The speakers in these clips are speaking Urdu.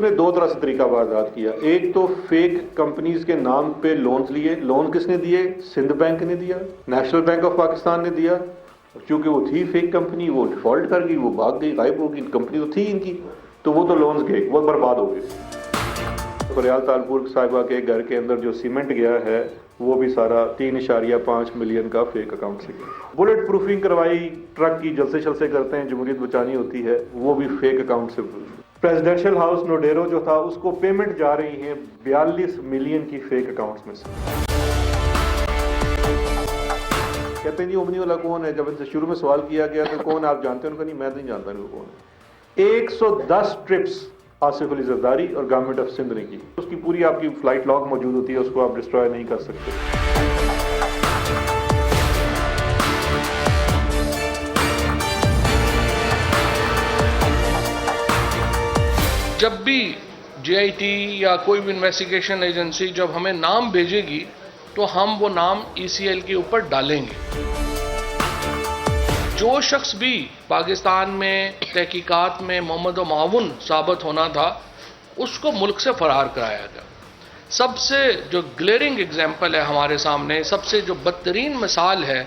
نے دو طرح سے طریقہ واردات کیا. ایک تو فیک کمپنیز کے نام پہ لونز لیے. لون کس نے دیے؟ سندھ بینک نے دیا, نیشنل بینک آف پاکستان نے دیا. چونکہ وہ تھی فیک کمپنی, وہ ڈیفالٹ کر گئی, وہ بھاگ گئی, غائب ہو گئی. کمپنی تو تھی ان کی, تو وہ تو لونز گئے, وہ برباد ہو گئے. فریال تالپور صاحبہ کے گھر کے اندر جو سیمنٹ گیا ہے وہ بھی سارا 3.5 ملین کا فیک اکاؤنٹ سے گیا. بلٹ پروفنگ کروائی ٹرک کی, جلسے شلسے کرتے ہیں, جمہوریت بچانی ہوتی ہے, وہ بھی فیک اکاؤنٹ سے. پریزیڈنشل ہاؤس نوڈیرو جو تھا اس کو پیمنٹ جا رہی ہیں 42 ملین کی فیک اکاؤنٹس میں سے. کہتے ہیں جی اومنی والا کون ہے؟ جب ان سے شروع میں سوال کیا گیا تو کون آپ جانتے ہیں؟ ان کو نہیں, میں نہیں جانتا ان کو کون ہے. 110 ٹرپس آصف علی زرداری اور گورنمنٹ آف سندھ نے کی. اس کی پوری آپ کی فلائٹ لاگ موجود ہوتی ہے, اس کو آپ ڈسٹروائے نہیں کر سکتے. جب بھی جے آئی ٹی یا کوئی بھی انویسٹیگیشن ایجنسی جب ہمیں نام بھیجے گی تو ہم وہ نام ای سی ایل کے اوپر ڈالیں گے. جو شخص بھی پاکستان میں تحقیقات میں محمد و معاون ثابت ہونا تھا اس کو ملک سے فرار کرایا گیا. سب سے جو گلیئرنگ ایگزامپل ہے ہمارے سامنے, سب سے جو بدترین مثال ہے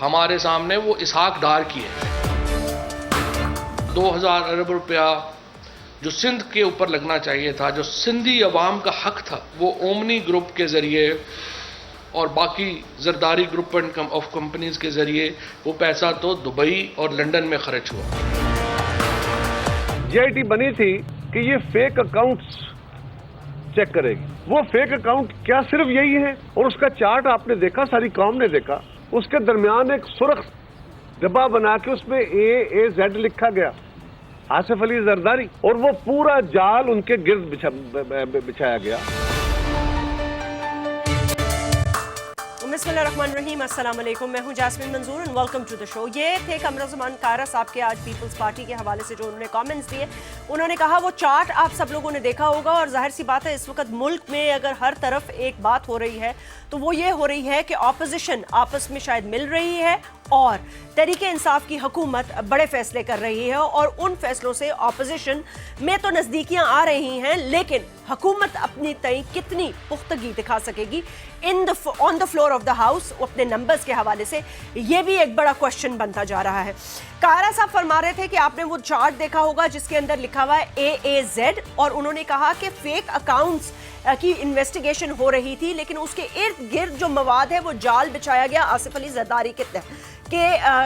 ہمارے سامنے, وہ اسحاق ڈار کی ہے. 2000 ارب روپیہ جو سندھ کے اوپر لگنا چاہیے تھا, جو سندھی عوام کا حق تھا, وہ اومنی گروپ کے ذریعے اور باقی زرداری گروپ آف کمپنیز کے ذریعے وہ پیسہ تو دبئی اور لنڈن میں خرچ ہوا. جے آئی ٹی بنی تھی کہ یہ فیک اکاؤنٹس چیک کرے گی. وہ فیک اکاؤنٹ کیا صرف یہی ہے؟ اور اس کا چارٹ آپ نے دیکھا, ساری قوم نے دیکھا. اس کے درمیان ایک سرخ ڈبہ بنا کے اس میں AAZ لکھا گیا, آصف علی زرداری, اور وہ پورا جال ان کے گرد بچھایا گیا. بسم اللہ الرحمن الرحیم. السلام علیکم, میں ہوں Jasmeen Manzoor and welcome to the show. یہ تھے قمرالزمان کارا صاحب کے آج پیپلز پارٹی کے حوالے سے جو انہوں نے کامنٹس دیے. انہوں نے کہا وہ چارٹ آپ سب لوگوں نے دیکھا ہوگا, اور ظاہر سی بات ہے اس وقت ملک میں اگر ہر طرف ایک بات ہو رہی ہے تو وہ یہ ہو رہی ہے کہ اپوزیشن آپس میں شاید مل رہی ہے اور تحریک انصاف کی حکومت بڑے فیصلے کر رہی ہے, اور ان فیصلوں سے اپوزیشن میں تو نزدیکیاں آ رہی ہیں, لیکن حکومت اپنی تئیں کتنی پختگی دکھا سکے گی on the floor of the house اپنے نمبرز کے حوالے سے, یہ بھی ایک بڑا کوشچن بنتا جا رہا ہے. کائرہ صاحب فرما رہے تھے کہ آپ نے وہ چارٹ دیکھا ہوگا جس کے اندر لکھا ہوا ہے AAZ, اور انہوں نے کہا کہ فیک اکاؤنٹس کی انویسٹیگیشن ہو رہی تھی, لیکن اس کے ارد گرد جو مواد ہے وہ جال بچھایا گیا آصف علی زرداری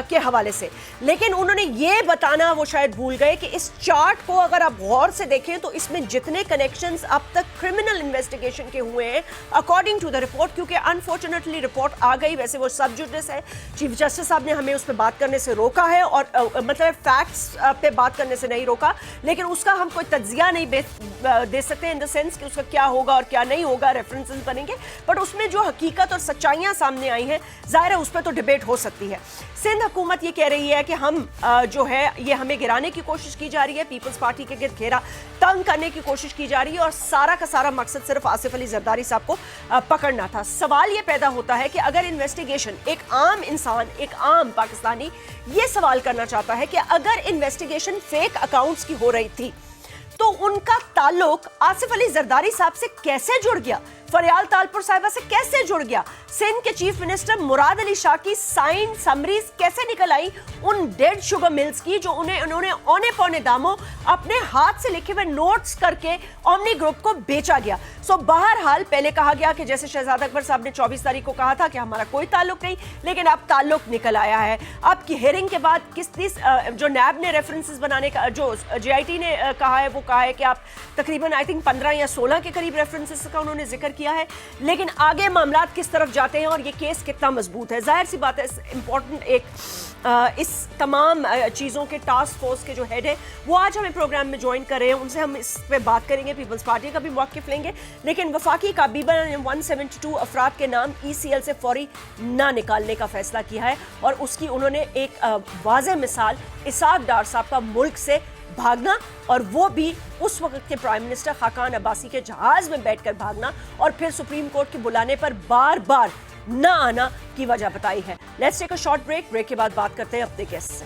کے حوالے سے. لیکن انہوں نے یہ بتانا وہ شاید بھول گئے کہ اس چارٹ کو اگر آپ غور سے دیکھیں تو اس میں جتنے کنیکشنز اب تک کرمنل انویسٹیگیشن کے ہوئے ہیں اکارڈنگ ٹو دا رپورٹ, کیونکہ انفارچونیٹلی رپورٹ آ گئی, ویسے وہ سب جوڈس ہے, چیف جسٹس صاحب نے ہمیں اس پہ بات کرنے سے روکا ہے, اور مطلب فیکٹس پہ بات کرنے سے نہیں روکا, لیکن اس کا ہم کوئی تجزیہ نہیں دے سکتے ان دا سینس کہ اس کا کیا ہوگا اور کیا نہیں ہوگا, ریفرنسز بنیں گے, بٹ اس میں جو حقیقت اور سچائیاں سامنے آئی ہیں ظاہر ہے اس پہ تو ڈیبیٹ ہو سکتی ہے. سندھ حکومت یہ کہہ رہی ہے کہ ہم جو ہے یہ ہمیں گرانے کی کوشش کی جا رہی ہے, پیپلز پارٹی کے گرد گھیرا تنگ کرنے کی کوشش کی جا رہی ہے, اور سارا کا سارا مقصد صرف آصف علی زرداری صاحب کو پکڑنا تھا. سوال یہ پیدا ہوتا ہے کہ اگر انویسٹیگیشن, ایک عام انسان, ایک عام پاکستانی یہ سوال کرنا چاہتا ہے کہ اگر انویسٹیگیشن فیک اکاؤنٹس کی ہو رہی تھی تو ان کا تعلق آصف علی زرداری صاحب سے کیسے جڑ گیا, فریال تالپور صاحبہ سے کیسے جڑ گیا, سندھ کے چیف منسٹر مراد علی شاہ کی سائن سمریز کیسے نکل آئی ان ڈیڈ شوگر ملز کی جو انہوں نے اونے پونے داموں اپنے ہاتھ سے لکھے ہوئے نوٹس کر کے اومنی گروپ کو بیچا گیا. سو بہرحال پہلے کہا گیا کہ جیسے شہزاد اکبر صاحب نے 24 تاریخ کو کہا تھا کہ ہمارا کوئی تعلق نہیں, لیکن اب تعلق نکل آیا ہے. اب کی ہیئرنگ کے بعد جو نیب نے ریفرنسز بنانے کا, جو جے آئی ٹی نے کہا ہے, وہ کہا ہے کہ آپ تقریباً آئی تھنک 15 یا 16 کے قریب ریفرنسز کا انہوں نے ذکر کیا ہے, لیکن آگے معاملات کس طرف جاتے ہیں اور یہ کیس کتنا مضبوط ہے. ظاہر سی بات ہے امپورٹنٹ ایک اس تمام چیزوں کے ٹاسک فورس کے جو ہیڈ ہے وہ آج ہمیں پروگرام میں جوائن کر رہے ہیں, ان سے ہم اس پہ بات کریں گے, پیپلز پارٹی کا بھی موقف لیں گے, لیکن وفاقی کابینہ نے 172 افراد کے نام ECL سے فوری نہ نکالنے کا فیصلہ کیا ہے, اور اس کی انہوں نے ایک واضح مثال اسحاق ڈار صاحب کا ملک سے بھاگنا, اور وہ بھی اس وقت کے پرائم منسٹر خاقان عباسی کے جہاز میں بیٹھ کر بھاگنا, اور پھر سپریم کورٹ کے بلانے پر بار بار نہ آنا کی وجہ بتائی ہے. Let's take a short break, break کے بعد بات کرتے ہیں اپنے گیسٹ سے.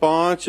5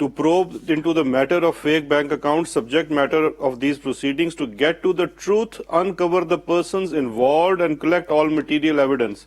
to probe into the matter of fake bank accounts, subject matter of these proceedings to get to the truth, uncover the persons involved and collect all material evidence.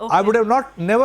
I would have never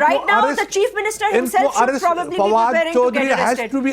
right now the chief minister himself should probably be preparing to get arrested. has to be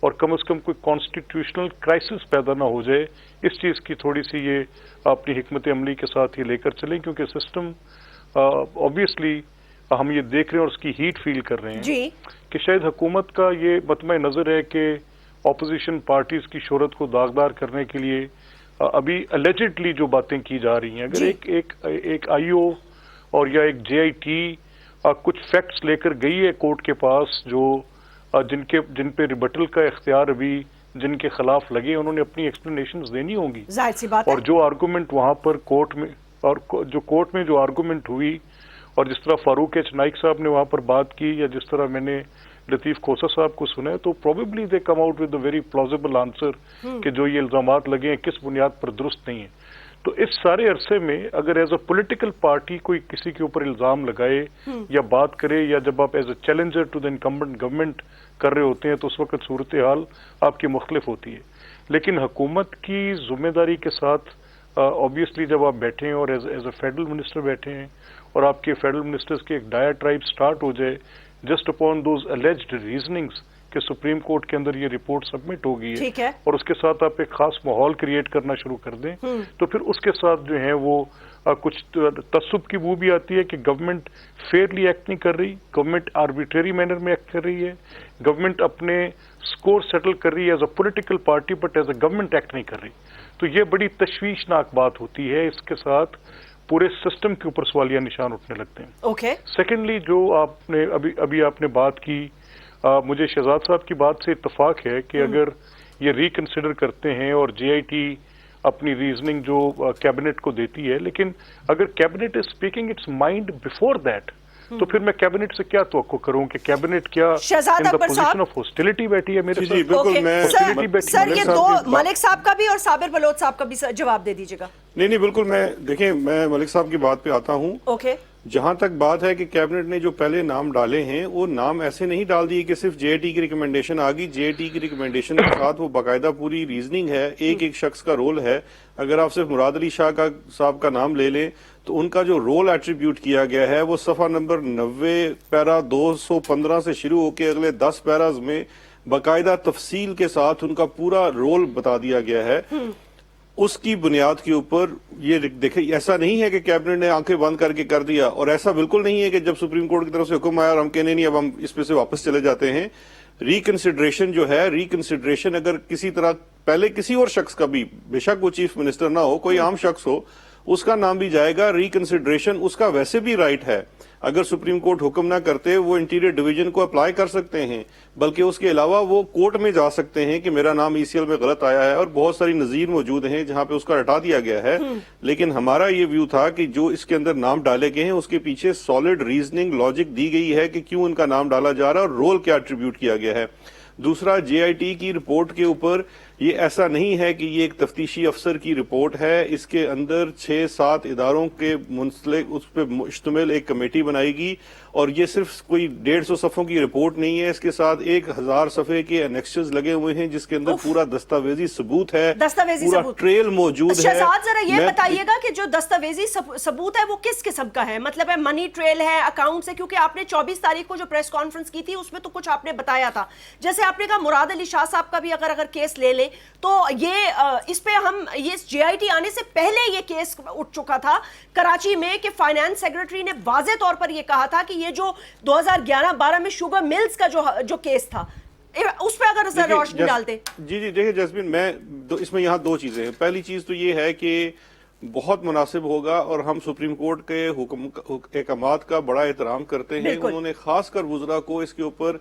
اور کم از کم کوئی کانسٹیٹیوشنل کرائسس پیدا نہ ہو جائے، اس چیز کی تھوڑی سی یہ اپنی حکمت عملی کے ساتھ یہ لے کر چلیں، کیونکہ سسٹم آبویسلی ہم یہ دیکھ رہے ہیں اور اس کی ہیٹ فیل کر رہے ہیں جی کہ شاید حکومت کا یہ مطمع نظر ہے کہ اپوزیشن پارٹیز کی شہرت کو داغدار کرنے کے لیے ابھی الیجڈلی جو باتیں کی جا رہی ہیں، اگر ایک آئی او اور یا ایک جے آئی ٹی کچھ فیکٹس لے کر گئی ہے کورٹ کے پاس جو جن پہ ریبٹل کا اختیار ابھی جن کے خلاف لگے، انہوں نے اپنی ایکسپلینیشنز دینی ہوں گی، ظاہر سی بات ہے. اور جو آرگومنٹ وہاں پر کورٹ میں جو آرگومنٹ ہوئی، اور جس طرح فاروق ایچ نائک صاحب نے وہاں پر بات کی، یا جس طرح میں نے لطیف کھوسا صاحب کو سنا ہے، تو probably they come out with a very plausible answer کہ جو یہ الزامات لگے ہیں کس بنیاد پر درست نہیں ہیں. تو اس سارے عرصے میں اگر ایز اے پولیٹیکل پارٹی کوئی کسی کے اوپر الزام لگائے یا بات کرے، یا جب آپ as a challenger to the incumbent government کر رہے ہوتے ہیں، تو اس وقت صورتحال آپ کی مختلف ہوتی ہے. لیکن حکومت کی ذمہ داری کے ساتھ آبویسلی جب آپ بیٹھے ہیں اور ایز اے فیڈرل منسٹر بیٹھے ہیں، اور آپ کے فیڈرل منسٹرز کی ایک ڈایاٹرائب سٹارٹ ہو جائے جسٹ اپون دوز الیجڈ ریزننگز کہ سپریم کورٹ کے اندر یہ رپورٹ سبمٹ ہو گئی ہے، اور اس کے ساتھ آپ ایک خاص ماحول کریٹ کرنا شروع کر دیں، تو پھر اس کے ساتھ جو ہیں وہ کچھ تعصب کی وہ بھی آتی ہے کہ گورنمنٹ فیئرلی ایکٹ نہیں کر رہی، گورنمنٹ آربیٹری مینر میں ایکٹ کر رہی ہے، گورنمنٹ اپنے سکور سیٹل کر رہی ہے as a political party, but as a government act نہیں کر رہی. تو یہ بڑی تشویشناک بات ہوتی ہے. اس کے ساتھ پورے سسٹم کے اوپر سوالیہ نشان اٹھنے لگتے ہیں. اوکے. سیکنڈلی جو آپ نے ابھی آپ نے بات کی، مجھے شہزاد صاحب کی بات سے اتفاق ہے کہ اگر یہ ریکنسیڈر کرتے ہیں اور جے آئی ٹی اپنی ریزننگ جو کیبنٹ کو دیتی ہے، لیکن اگر cabinet is speaking its mind before that, تو پھر میں کیبنٹ سے کیا توقع کروں کہ کیبنٹ کیا ان دا پوزیشن آف ہوسٹیلٹی بیٹھی ہے میرے ساتھ؟ بالکل. میں سر یہ دو ملک صاحب کا بھی اور صابر بلوچ صاحب کا بھی جواب دے دیجیے گا. نہیں بالکل. میں دیکھیں، میں ملک صاحب کی بات پہ آتا ہوں. اوکے. جہاں تک بات ہے کہ کیبنٹ نے جو پہلے نام ڈالے ہیں، وہ نام ایسے نہیں ڈال دیے کہ صرف جے آئی ٹی کی ریکمنڈیشن آ گئی. جے آئی ٹی کی ریکمنڈیشن کے ساتھ وہ باقاعدہ پوری ریزننگ ہے، ایک شخص کا رول ہے. اگر آپ صرف مراد علی شاہ صاحب کا نام لے لیں تو ان کا جو رول ایٹریبیوٹ کیا گیا ہے وہ صفحہ نمبر 90 پیرا 215 سے شروع ہو کے اگلے 10 پیراز میں باقاعدہ تفصیل کے ساتھ ان کا پورا رول بتا دیا گیا ہے. اس کی بنیاد کے اوپر یہ دیکھیں، ایسا نہیں ہے کہ کیبنٹ نے آنکھیں بند کر کے کر دیا، اور ایسا بالکل نہیں ہے کہ جب سپریم کورٹ کی طرف سے حکم آیا اور ہم کہنے نہیں اب ہم اس پہ سے واپس چلے جاتے ہیں. ریکنسیڈریشن جو ہے، ریکنسیڈریشن اگر کسی طرح پہلے کسی اور شخص کا بھی، بے شک وہ چیف منسٹر نہ ہو، کوئی عام شخص ہو، اس کا نام بھی جائے گا. ریکنسیڈریشن اس کا ویسے بھی رائٹ ہے. اگر سپریم کورٹ حکم نہ کرتے وہ انٹیریئر ڈویژن کو اپلائی کر سکتے ہیں، بلکہ اس کے علاوہ وہ کورٹ میں جا سکتے ہیں کہ میرا نام ای سی ایل میں غلط آیا ہے، اور بہت ساری نظیر موجود ہیں جہاں پہ اس کا ہٹا دیا گیا ہے. لیکن ہمارا یہ ویو تھا کہ جو اس کے اندر نام ڈالے گئے ہیں اس کے پیچھے سالڈ ریزننگ لاجک دی گئی ہے کہ کیوں ان کا نام ڈالا جا رہا ہے اور رول کیا ایٹریبیوٹ کیا گیا ہے. دوسرا، جے آئی ٹی کی رپورٹ کے اوپر یہ ایسا نہیں ہے کہ یہ ایک تفتیشی افسر کی رپورٹ ہے. اس کے اندر 6-7 اداروں کے منسلک اس پہ مشتمل ایک کمیٹی بنائی گی، اور یہ صرف کوئی 150 صفحوں کی رپورٹ نہیں ہے. اس کے ساتھ 1000 صفحے کے انیکسز لگے ہوئے ہیں جس کے اندر پورا دستاویزی ثبوت ہے، پورا ٹریل موجود ہے. شہزاد ذرا یہ بتائیے گا کہ جو دستاویزی ثبوت ہے وہ کس قسم کا ہے؟ مطلب ہے منی ٹریل ہے، اکاؤنٹ سے؟ کیونکہ آپ نے 24 تاریخ کو جو پریس کانفرنس کی تھی اس میں تو کچھ آپ نے بتایا تھا. جیسے آپ نے کہا مراد علی شاہ صاحب کا بھی اگر کیس لے لیں تو یہ اس پہ یہ جے آئی ٹی آنے سے پہلے یہ کیس اٹھ چکا تھا کراچی میں کہ فائنانس سیکرٹری نے واضح طور پر یہ کہا تھا کہ یہ جو 2011-12 میں شوگر ملز کا جو کیس تھا اس پہ اگر ذرا روشنی ڈالتے. جی دیکھیں جیسمین، میں اس میں یہاں 2 چیزیں ہیں. پہلی چیز تو یہ ہے کہ بہت مناسب ہوگا، اور ہم سپریم کورٹ کے احکامات کا بڑا احترام کرتے ہیں. انہوں نے خاص کر وزراء کو اس کے اوپر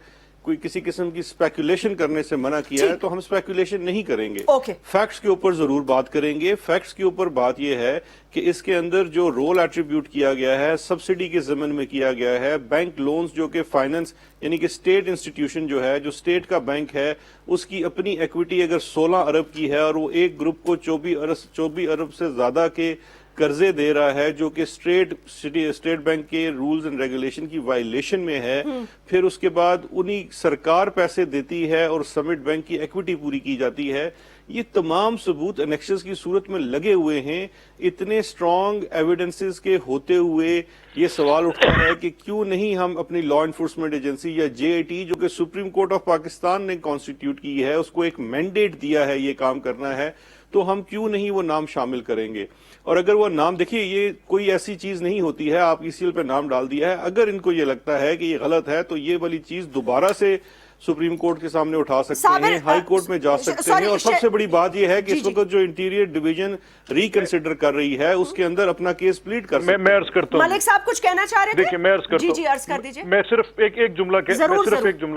کوئی کسی قسم کی سپیکولیشن کرنے سے منع کیا ہے، تو ہم سپیکولیشن نہیں کریں گے. فیکٹس کے اوپر ضرور بات کریں گے. فیکٹس کے اوپر بات یہ ہے کہ اس کے اندر جو رول ایٹریبیوٹ کیا گیا ہے سبسڈی کے ضمن میں کیا گیا ہے. بینک لونز جو کہ فائنانس یعنی کہ اسٹیٹ انسٹیٹیوشن جو ہے، جو اسٹیٹ کا بینک ہے، اس کی اپنی ایکویٹی اگر 16 ارب کی ہے اور وہ ایک گروپ کو 24 ارب سے زیادہ کے قرضے دے رہا ہے جو کہ اسٹیٹ بینک کے رولز اینڈ ریگولیشن کی وائلیشن میں ہے، پھر اس کے بعد انہی سرکار پیسے دیتی ہے اور سمٹ بینک کی ایکویٹی پوری کی جاتی ہے. یہ تمام ثبوت انیکشنز کی صورت میں لگے ہوئے ہیں. اتنے اسٹرانگ ایویڈنسز کے ہوتے ہوئے یہ سوال اٹھتا ہے کہ کیوں نہیں ہم اپنی لا انفورسمنٹ ایجنسی یا JIT جو کہ سپریم کورٹ آف پاکستان نے کانسٹیٹیوٹ کی ہے, اس کو ایک مینڈیٹ دیا ہے یہ کام کرنا ہے, تو ہم کیوں نہیں وہ نام شامل کریں گے. اور اگر وہ نام, دیکھیے یہ کوئی ایسی چیز نہیں ہوتی ہے آپ ECL پہ نام ڈال دیا ہے, اگر ان کو یہ لگتا ہے کہ یہ غلط ہے تو یہ والی چیز دوبارہ سے سپریم کورٹ کے سامنے اٹھا سکتے ہیں, ہائی کورٹ میں جا سکتے ہیں. اور سب سے بڑی بات یہ ہے کہ اس وقت جو انٹیریئر ڈویژن ریکنسیڈر کر رہی ہے اس کے اندر اپنا کیس پلیٹ کر سکتے ہیں. میں عرض کرتا ہوں, ملک صاحب کچھ کہنا چاہ رہے تھے. دیکھیں میں عرض کرتا ہوں, جی عرض کر دیجئے. میں صرف ایک جملہ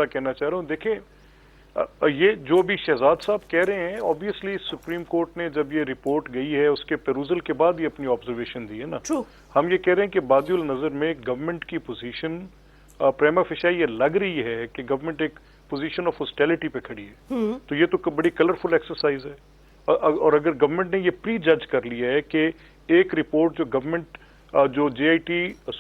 کہنا چاہ رہا ہوں. دیکھیں یہ جو بھی شہزاد صاحب کہہ رہے ہیں, آبویسلی سپریم کورٹ نے جب یہ رپورٹ گئی ہے اس کے پیروزل کے بعد یہ اپنی آبزرویشن دی ہے نا. ہم یہ کہہ رہے ہیں کہ بادی النظر میں گورنمنٹ کی پوزیشن پریما فیشی یہ لگ رہی ہے کہ گورنمنٹ ایک پوزیشن آف ہاسٹیلٹی پہ کھڑی ہے, تو یہ تو بڑی کلرفل ایکسرسائز ہے. اور اگر گورنمنٹ نے یہ پری جج کر لیا ہے کہ ایک رپورٹ جو گورنمنٹ جو JIT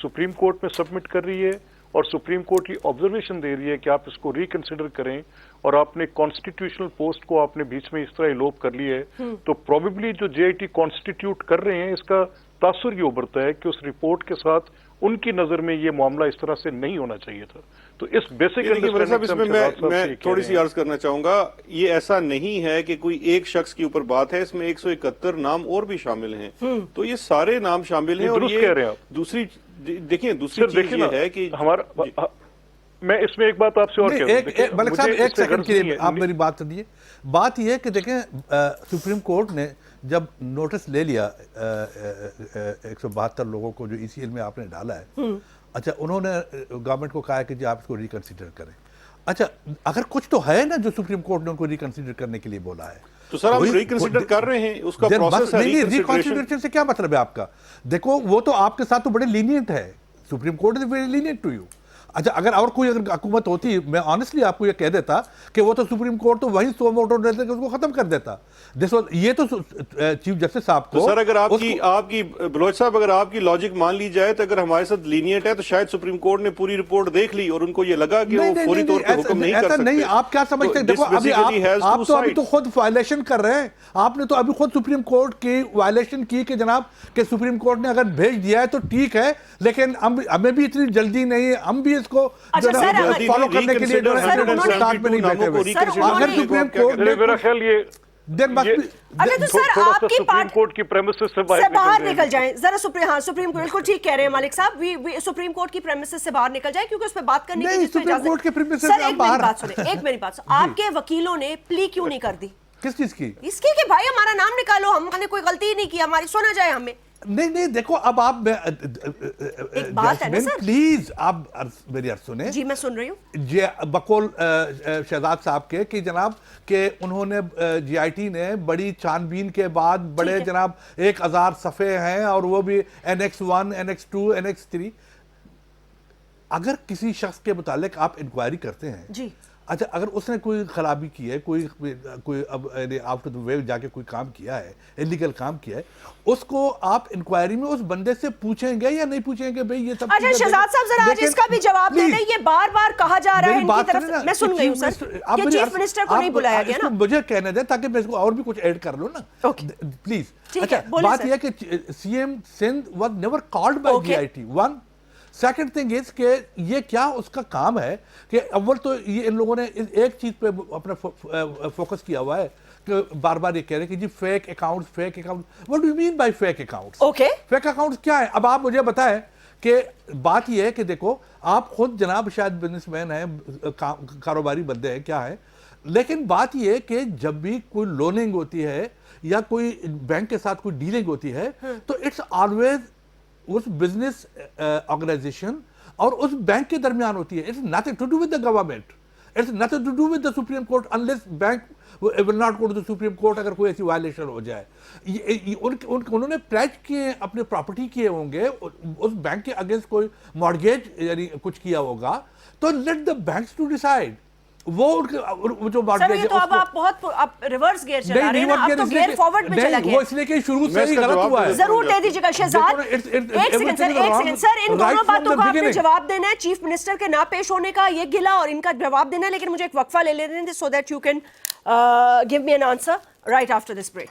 سپریم کورٹ میں سبمٹ کر رہی ہے اور سپریم کورٹ کی آبزرویشن دے رہی ہے کہ آپ اس کو ریکنسیڈر کریں, اور آپ نے کانسٹیٹیوشنل پوسٹ کو آپ نے بیچ میں اس طرح ایلوپ کر لیا ہے, تو پروبیبلی جو JIT کانسٹیٹیوٹ کر رہے ہیں اس کا تاثر یہ ابھرتا ہے کہ اس رپورٹ کے ساتھ ان کی نظر میں یہ معاملہ اس طرح سے نہیں ہونا چاہیے تھا. تو اس بیسک میں تھوڑی سی عرض کرنا چاہوں گا, یہ ایسا نہیں ہے کہ کوئی ایک شخص کے اوپر بات ہے, اس میں 171 نام اور بھی شامل ہیں, تو یہ سارے نام شامل ہیں. اور یہ دوسری دیکھیں دوسری چیز یہ ہے کہ ہمارا, میں اس میں ایک بات آپ سے اور کہہ رہا ہوں. ملک صاحب ایک سیکنڈ کے لیے آپ میری بات سنیے. بات یہ ہے کہ دیکھیں سپریم کورٹ نے جب نوٹس لے لیا 172 لوگوں کو جو ECL میں آپ نے ڈالا ہے, اچھا انہوں نے گورنمنٹ کو کہا ہے کہ جی آپ اس کو ریکنسیڈر کریں. اچھا اگر کچھ تو ہے نا جو سپریم کورٹ نے ان کو ریکنسیڈر کرنے کے لیے بولا ہے, تو سر ہم ریکنسیڈر کر رہے ہیں, اس کا پروسیس ہے. ریکنسیڈریشن سے کیا مطلب ہے آپ کا؟ دیکھو وہ تو آپ کے ساتھ تو بڑے لینینٹ ہے, Supreme Court is very lenient to you. اچھا اگر اور کوئی اگر حکومت ہوتی, میں آنیسٹلی آپ کو یہ کہہ دیتا کہ وہ تو سپریم کورٹ تو وہی سو موٹو دیتے کہ اس کو ختم کر دیتا. یہ تو چیف جسٹس صاحب کو, سر اگر آپ کی بلوچ صاحب اگر آپ کی لاجک مان لی جائے تو اگر ہمارے ساتھ لینیٹ ہے تو شاید سپریم کورٹ نے پوری رپورٹ دیکھ لی اور ان کو یہ لگا کہ وہ فوری طور پہ حکم نہیں کر سکتے. نہیں, آپ کیا سمجھتے ہیں؟ دیکھو ابھی آپ تو ابھی تو خود وائلیشن کر رہے ہیں, آپ نے تو ابھی خود سپریم کورٹ کی وائلیشن کی کہ جناب کہ سپریم کورٹ نے اگر بھیج دیا ہے تو ٹھیک ہے, لیکن ہمیں بھی اتنی جلدی نہیں, ہم بھی اس کو فالو کرنے کے لیے اگر سپریم کورٹ نے میرا خیال یہ سپریم کورٹ کی پریمیسز سے باہر نکل جائیں ذرا. سپریم کورٹ بالکل ٹھیک کہہ رہے ہیں مالک صاحب, سپریم کورٹ کی پریمیسز سے باہر نکل جائیں کیونکہ اس پہ بات کرنے کی سپریم کورٹ کے پریمیسز سے باہر. ایک میری بات سنیں, آپ کے وکیلوں نے پلی کیوں نہیں کر دی؟ کس چیز کی؟ اس کی کہ بھائی ہمارا نام نکالو, ہم نے کوئی غلطی ہی نہیں کی, ہماری سنا جائے ہمیں. نہیں دیکھو اب آپ پلیز آپ میری عرض سنیں. جی میں سن رہی ہوں. بقول شہزاد صاحب کے کہ جناب کہ انہوں نے JIT نے بڑی چھان بین کے بعد بڑے جناب 1000 صفحے ہیں اور وہ بھی Annex 1, Annex 2, Annex 3. اگر کسی شخص کے متعلق آپ انکوائری کرتے ہیں, جی اچھا اگر اس نے کوئی خرابی کی ہے, کوئی اب آفٹر دی وے جا کے کوئی کام کیا ہے, انلیگل کام کیا ہے, اس کو آپ انکوائری میں اس بندے سے پوچھیں گے یا نہیں پوچھیں گے بھئی یہ سب؟ اچھا شہزاد صاحب ذرا آج اس کا بھی جواب دے دیں. یہ بار بار کہا جا رہا ہے ان کی طرف سے, میں سن گئی ہوں سر, کہ چیف منسٹر کو نہیں بلایا گیا نا. مجھے کہنے دیں تاکہ میں اس کو اور بھی کچھ ایڈ کر لوں نا پلیز. اچھا بات یہ ہے کہ CM Sindh was never called by JIT. One second thing is کہ یہ کیا اس کا کام ہے کہ اول تو یہ ان لوگوں نے ایک چیز پہ اپنا فوکس کیا ہوا ہے کہ بار بار یہ کہہ رہے ہیں کہ جی fake accounts. what do you mean by fake accounts? Fake accounts کیا ہے؟ اب آپ مجھے بتائیں کہ بات یہ ہے کہ دیکھو آپ خود جناب شاید بزنس مین ہیں, کاروباری بندے ہیں, کیا ہے, لیکن بات یہ ہے کہ جب بھی کوئی لوننگ ہوتی ہے یا کوئی بینک کے ساتھ کوئی ڈیلنگ ہوتی ہے تو اٹس آلویز اس بزنس آرگنائزیشن اور اس بینک کے درمیان ہوتی ہے. It's nothing to do with the government. It's nothing to do with the Supreme Court unless bank will not go to the Supreme Court اگر کوئی ایسی وائلیشن ہو جائے. انہوں نے پلیج کیے اپنے پراپرٹی کیے ہوں گے, اس بینک کے اگینسٹ کوئی مارگیج یعنی کچھ کیا ہوگا, تو let the banks to decide. وہ جو سر یہ تو اب آپ بہت ریورس گیئر چلا رہے ہیں نا, اب تو گیئر فارورڈ میں چلا گیا. وہ اس لیے کہ شروع سے ہی غلط ہوا ہے. ضرور دے دیجیے گا شہزاد. ایک سیکنڈ سر, ان دونوں باتوں کا آپ نے جواب دینا ہے, چیف منسٹر کے نہ پیش ہونے کا یہ گلہ اور ان کا جواب دینا ہے, لیکن مجھے ایک وقفہ لے لینے دیں so that you can Give me an answer right after this break.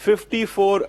54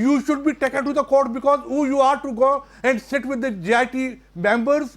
you should be taken to the court because who you are to go and sit with the GIT members।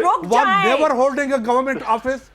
was never holding a government office।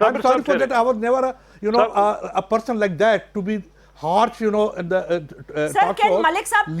I'm sorry for that, I was never a person like that to be harsh in the Sir, can Malik Sahab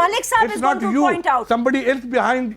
Malik Sahab is going to point out. Somebody else behind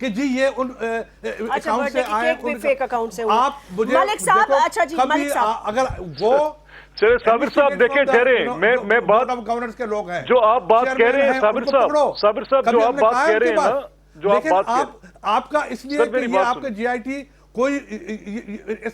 کہ جی یہ ان اکاؤنٹ سے آئے, فیک اکاؤنٹ سے آپ مجھے ملک صاحب, اچھا جی ملک صاحب, اگر وہ صابر صاحب دیکھیں ٹھہرے, میں بات گورننس کے لوگ ہیں جو آپ بات کہہ رہے ہیں صابر صاحب جو آپ بات کہہ رہے ہیں نا, جو آپ بات آپ کا اس لیے کہ یہ آپ کے جی آئی ٹی کوئی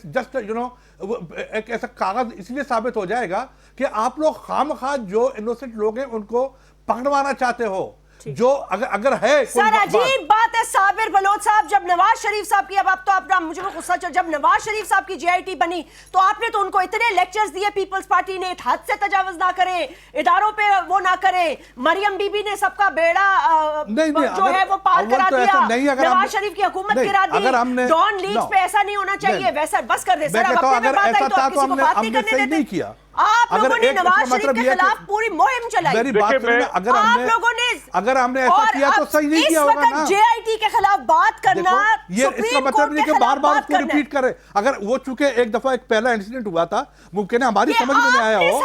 جسٹ ایک ایسا کاغذ اس لیے ثابت ہو جائے گا کہ آپ لوگ خواہ جو انوسنٹ لوگ ہیں ان کو پکڑوانا چاہتے ہو, جو اگر ہے. سر عجیب بات ہے صابر بلوچ صاحب, جب نواز شریف صاحب کی, اب آپ تو اپنا مجھے غصہ چل, جب نواز شریف صاحب کی جے آئی ٹی بنی تو آپ نے تو ان کو اتنے لیکچرز دیے پیپلز پارٹی نے, حد سے تجاوز نہ کریں, اداروں پہ وہ نہ کریں, مریم بی بی نے سب کا بیڑا جو ہے وہ پار کرا دیا, نواز شریف کی حکومت گرا دی, ڈان لیچ پہ ایسا نہیں ہونا چاہیے, ویسا بس کر دے سر, اب اپنے میں بات آئی تو آپ کسی کو بات نہیں کرنے دیتے. آپ لوگوں نے نواز شریف کے خلاف پوری مہم چلائی, آپ لوگوں نے, اگر ہم نے ایسا کیا تو صحیح نہیں کیا ہوگا نا. جے آئی ٹی کے خلاف بات کرنا, یہ اس کا مطلب نہیں کہ بار بار اس کو ریپیٹ کرے. اگر وہ چونکہ ایک دفعہ ایک پہلا انسیڈنٹ ہوا تھا, ممکن ہے ہماری سمجھ میں نہیں آیا ہو,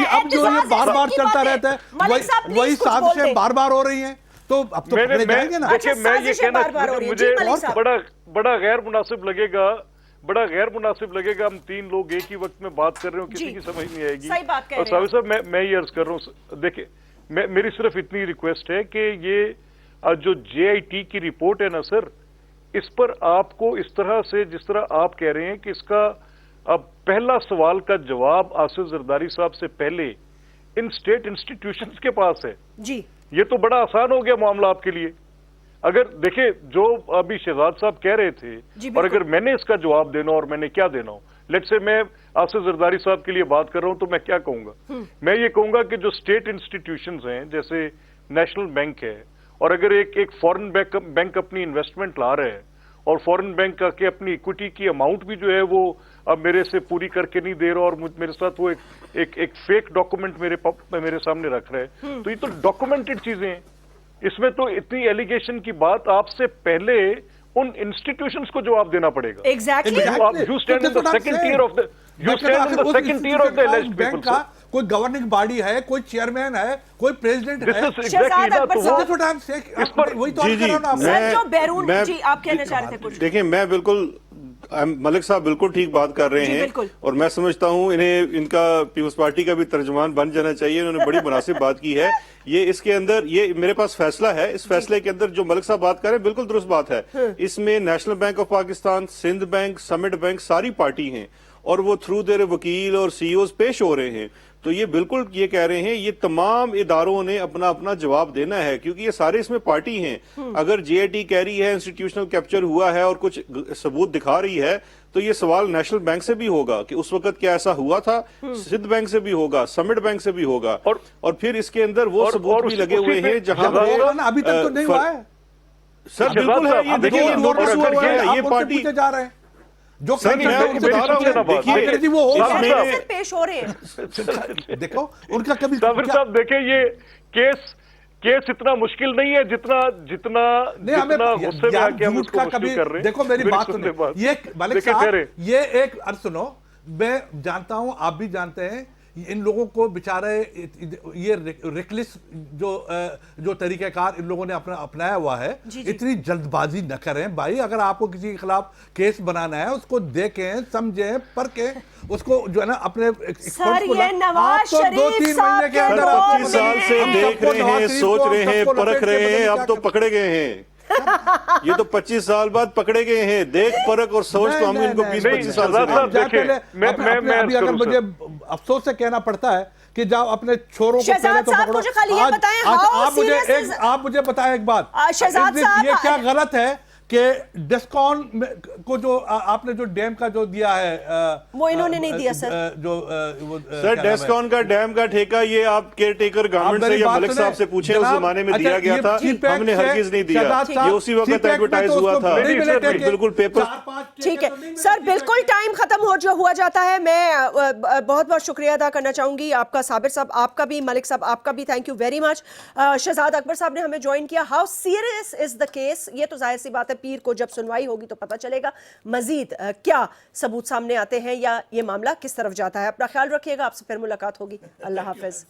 اب جو یہ بار بار چلتا رہتا ہے وہی سازشیں بار بار ہو رہی ہیں, تو اب تو پکڑے جائیں گے نا. میں یہ کہنا, مجھے بڑا غیر مناسب لگے گا, ہم تین لوگ ایک ہی وقت میں بات کر رہے ہوں, کسی کی سمجھ نہیں آئے گی. اور صاحب صاحب میں یہ عرض کر رہا ہوں, دیکھیں میری صرف اتنی ریکویسٹ ہے کہ یہ جو جے آئی ٹی کی رپورٹ ہے نا سر, اس پر آپ کو اس طرح سے, جس طرح آپ کہہ رہے ہیں کہ اس کا اب پہلا سوال کا جواب آصف زرداری صاحب سے پہلے ان اسٹیٹ انسٹیٹیوشنز کے پاس ہے, جی یہ تو بڑا آسان ہو گیا معاملہ آپ کے لیے. اگر دیکھیں جو ابھی شہزاد صاحب کہہ رہے تھے, اور اگر میں نے اس کا جواب دینا اور میں نے کیا دینا ہو, لیٹ سے میں آصف زرداری صاحب کے لیے بات کر رہا ہوں, تو میں کیا کہوں گا, میں یہ کہوں گا کہ جو اسٹیٹ انسٹیٹیوشنز ہیں جیسے نیشنل بینک ہے, اور اگر ایک فورن بینک اپنی انویسٹمنٹ لا رہے ہیں, اور فورن بینک کا کہ اپنی ایکوٹی کی اماؤنٹ بھی جو ہے وہ اب میرے سے پوری کر کے نہیں دے رہا, اور میرے ساتھ وہ ایک فیک ڈاکومنٹ میرے سامنے رکھ رہے ہیں, تو یہ تو ڈاکومنٹڈ چیزیں ہیں. اس میں تو اتنی ایلیگیشن کی بات آپ سے پہلے ان انسٹیٹیوشنز کو جواب دینا پڑے گا. کوئی گورننگ باڈی ہے, کوئی چیئرمین ہے, کوئی پریزیڈنٹ ہے. دیکھیں میں بالکل, ملک صاحب بالکل ٹھیک بات کر رہے ہیں, اور میں سمجھتا ہوں ان کا پیپلز پارٹی کا بھی ترجمان بن جانا چاہیے, انہوں نے بڑی مناسب بات کی ہے. یہ اس کے اندر, یہ میرے پاس فیصلہ ہے, اس فیصلے کے اندر جو ملک صاحب بات کر رہے ہیں بالکل درست بات ہے. اس میں national bank of Pakistan, Sindh bank, summit bank ساری پارٹی ہیں, اور وہ تھرو دیر وکیل اور سی اوز پیش ہو رہے ہیں. تو یہ بالکل یہ کہہ رہے ہیں, یہ تمام اداروں نے اپنا اپنا جواب دینا ہے, کیونکہ یہ سارے اس میں پارٹی ہیں. اگر جے آئی ٹی کہہ رہی ہے انسٹیٹیوشنل کیپچر ہوا ہے اور کچھ ثبوت دکھا رہی ہے, تو یہ سوال نیشنل بینک سے بھی ہوگا کہ اس وقت کیا ایسا ہوا تھا, سندھ بینک سے بھی ہوگا, سمٹ بینک سے بھی ہوگا, اور پھر اس کے اندر وہ ثبوت بھی لگے ہوئے ہیں جہاں ابھی تک تو نہیں ہوا ہے سر. بالکل ہے, یہ دیکھیں یہ نوٹس ہوا ہے, یہ پارٹی جا رہے ہیں جو پیش ہو رہے ہیں. دیکھو ان کا کبھی صاحب دیکھیں یہ کیس اتنا مشکل نہیں ہے جتنا غصے میں آ کے ہم اس کو مشکل کر رہے ہیں. دیکھو میری بات سنیں, یہ ملک صاحب یہ ایک عرض سنو, میں جانتا ہوں آپ بھی جانتے ہیں, ان لوگوں کو بیچارے یہ ریکلس جو طریقہ کار ان لوگوں نے اپنایا ہوا ہے, اتنی جلد بازی نہ کریں بھائی. اگر آپ کو کسی کے خلاف کیس بنانا ہے, اس کو دیکھیں, سمجھیں, پرکھیں, اس کو جو ہے نا اپنے سر یہ نواز شریف صاحب کے 25 سال سے دیکھ رہے ہیں, سوچ رہے ہیں, پرکھ رہے ہیں, اب تو پکڑے گئے ہیں. یہ تو 25 سال بعد پکڑے گئے ہیں, دیکھ پرکھ اور سوچ تو ہم ان کو 20-25 سال سے. ابھی اگر مجھے افسوس سے کہنا پڑتا ہے کہ جاؤ اپنے چھوڑوں کو پہلے تو پکڑو. آپ مجھے بتائیں ایک بات, یہ کیا غلط ہے کہ ڈسکون کو جو آپ نے جو ڈیم کا جو دیا ہے, وہ انہوں نے نہیں دیا سر. سر ڈسکون کا ڈیم کا ٹھیکہ یہ آپ کیئر ٹیکر گورنمنٹ سے یا ملک صاحب سے پوچھیں, اس زمانے میں دیا گیا تھا, ہم نے ہرگز نہیں دیا, یہ اسی وقت ایڈورٹائز ہوا تھا, بالکل پیپر. ٹھیک ہے سر, بالکل ٹائم ختم ہوا جاتا ہے. میں بہت بہت شکریہ ادا کرنا چاہوں گی آپ کا صابر صاحب, آپ کا بھی, ملک صاحب آپ کا بھی, thank you very much. Shahzad Akbar صاحب نے ہمیں جوائن کیا. How serious is the case, یہ تو ظاہر سی بات ہے, پیر کو جب سنوائی ہوگی تو پتہ چلے گا مزید کیا ثبوت سامنے آتے ہیں یا یہ معاملہ کس طرف جاتا ہے. اپنا خیال رکھیے گا, آپ سے پھر ملاقات ہوگی. اللہ حافظ.